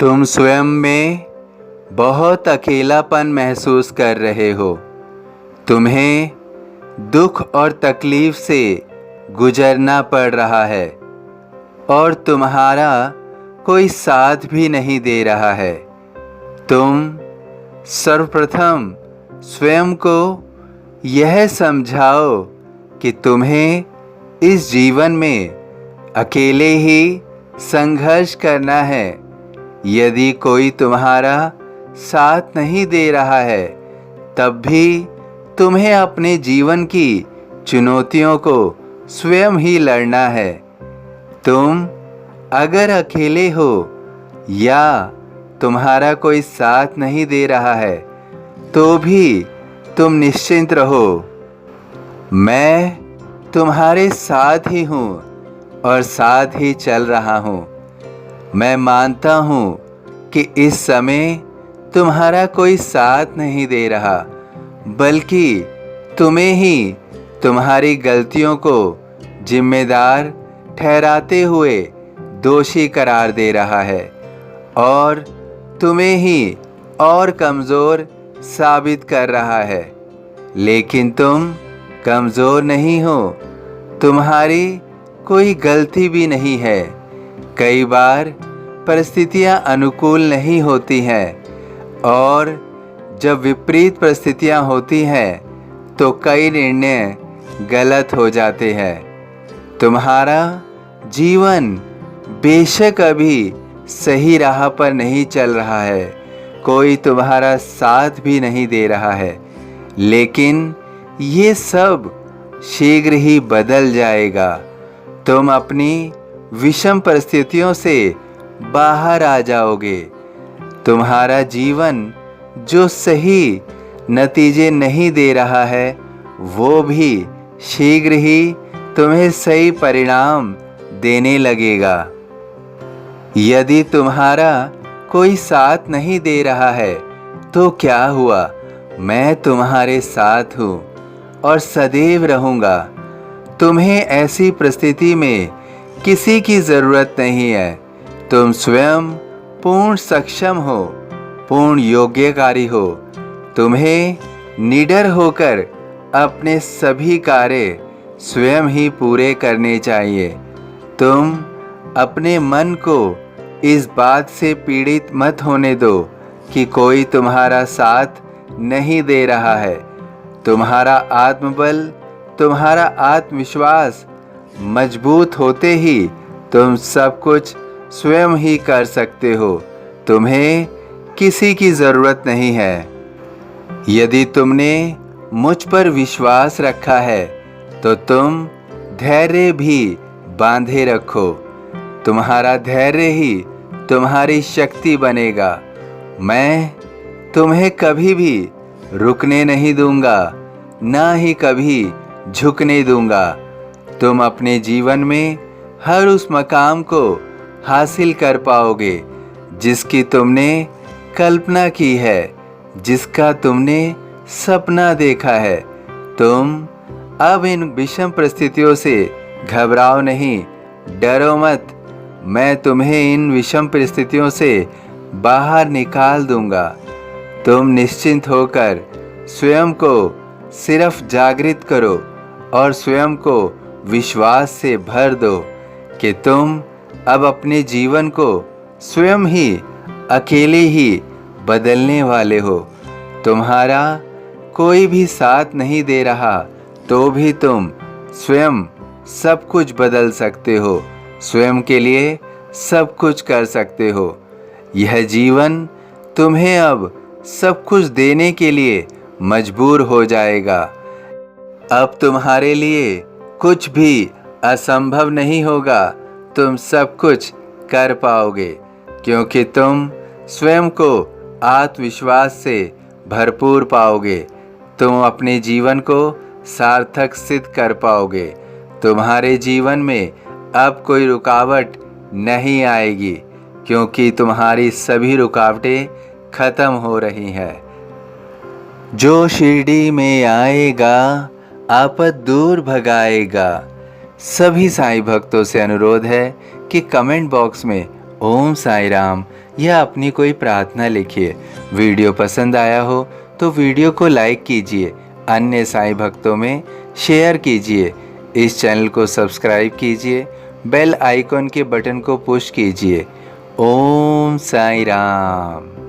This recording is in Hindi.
तुम स्वयं में बहुत अकेलापन महसूस कर रहे हो। तुम्हें दुख और तकलीफ से गुजरना पड़ रहा है और तुम्हारा कोई साथ भी नहीं दे रहा है। तुम सर्वप्रथम स्वयं को यह समझाओ कि तुम्हें इस जीवन में अकेले ही संघर्ष करना है। यदि कोई तुम्हारा साथ नहीं दे रहा है, तब भी तुम्हें अपने जीवन की चुनौतियों को स्वयं ही लड़ना है। तुम अगर अकेले हो या तुम्हारा कोई साथ नहीं दे रहा है, तो भी तुम निश्चिंत रहो। मैं तुम्हारे साथ ही हूँ और साथ ही चल रहा हूँ। मैं मानता हूँ कि इस समय तुम्हारा कोई साथ नहीं दे रहा, बल्कि तुम्हें ही तुम्हारी गलतियों को जिम्मेदार ठहराते हुए दोषी करार दे रहा है और तुम्हें ही और कमज़ोर साबित कर रहा है। लेकिन तुम कमज़ोर नहीं हो, तुम्हारी कोई गलती भी नहीं है। कई बार परिस्थितियां अनुकूल नहीं होती हैं और जब विपरीत परिस्थितियां होती हैं तो कई निर्णय गलत हो जाते हैं। तुम्हारा जीवन बेशक अभी सही राह पर नहीं चल रहा है, कोई तुम्हारा साथ भी नहीं दे रहा है, लेकिन ये सब शीघ्र ही बदल जाएगा। तुम अपनी विषम परिस्थितियों से बाहर आ जाओगे। तुम्हारा जीवन जो सही नतीजे नहीं दे रहा है, वो भी शीघ्र ही तुम्हें सही परिणाम देने लगेगा। यदि तुम्हारा कोई साथ नहीं दे रहा है, तो क्या हुआ? मैं तुम्हारे साथ हूँ और सदैव रहूँगा। तुम्हें ऐसी परिस्थिति में किसी की ज़रूरत नहीं है। तुम स्वयं पूर्ण सक्षम हो, पूर्ण योग्यकारी हो। तुम्हें निडर होकर अपने सभी कार्य स्वयं ही पूरे करने चाहिए। तुम अपने मन को इस बात से पीड़ित मत होने दो कि कोई तुम्हारा साथ नहीं दे रहा है। तुम्हारा आत्मबल, तुम्हारा आत्मविश्वास मजबूत होते ही तुम सब कुछ स्वयं ही कर सकते हो। तुम्हें किसी की ज़रूरत नहीं है। यदि तुमने मुझ पर विश्वास रखा है, तो तुम धैर्य भी बांधे रखो। तुम्हारा धैर्य ही तुम्हारी शक्ति बनेगा। मैं तुम्हें कभी भी रुकने नहीं दूंगा, ना ही कभी झुकने दूंगा। तुम अपने जीवन में हर उस मकाम को हासिल कर पाओगे जिसकी तुमने कल्पना की है, जिसका तुमने सपना देखा है। तुम अब इन विषम परिस्थितियों से घबराओ नहीं, डरो मत। मैं तुम्हें इन विषम परिस्थितियों से बाहर निकाल दूंगा। तुम निश्चिंत होकर स्वयं को सिर्फ जागृत करो और स्वयं को विश्वास से भर दो कि तुम अब अपने जीवन को स्वयं ही अकेले ही बदलने वाले हो। तुम्हारा कोई भी साथ नहीं दे रहा, तो भी तुम स्वयं सब कुछ बदल सकते हो, स्वयं के लिए सब कुछ कर सकते हो। यह जीवन तुम्हें अब सब कुछ देने के लिए मजबूर हो जाएगा। अब तुम्हारे लिए कुछ भी असंभव नहीं होगा। तुम सब कुछ कर पाओगे, क्योंकि तुम स्वयं को आत्मविश्वास से भरपूर पाओगे। तुम अपने जीवन को सार्थक सिद्ध कर पाओगे। तुम्हारे जीवन में अब कोई रुकावट नहीं आएगी, क्योंकि तुम्हारी सभी रुकावटें खत्म हो रही हैं। जो शिरडी में आएगा, आपद दूर भगाएगा। सभी साईं भक्तों से अनुरोध है कि कमेंट बॉक्स में ओम साई राम या अपनी कोई प्रार्थना लिखिए। वीडियो पसंद आया हो तो वीडियो को लाइक कीजिए, अन्य साईं भक्तों में शेयर कीजिए। इस चैनल को सब्सक्राइब कीजिए, बेल आइकॉन के बटन को पुश कीजिए। ओम साईं राम।